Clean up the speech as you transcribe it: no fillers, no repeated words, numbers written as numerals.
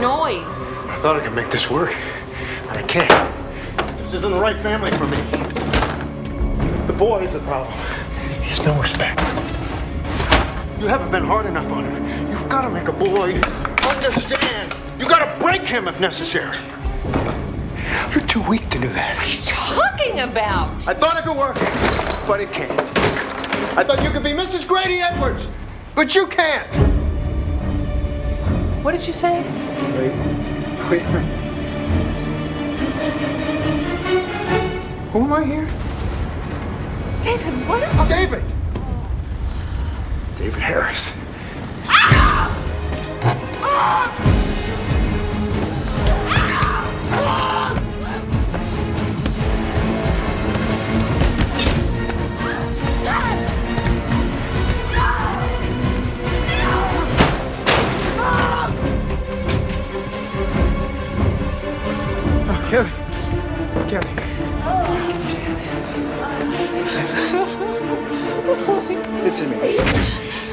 noise. I thought I could make this work, but I can't. This isn't the right family for me. The boy is the problem. He has no respect. You haven't been hard enough on him. You've got to make a boy understand. You've got to break him if necessary. You're too weak to do that. What are you talking about? I thought it could work, but it can't. I thought you could be Mrs. Grady Edwards, but you can't. What did you say? Wait a minute. Who am I here? David, what? David! David Harris. Kelly. Kelly. Listen to me.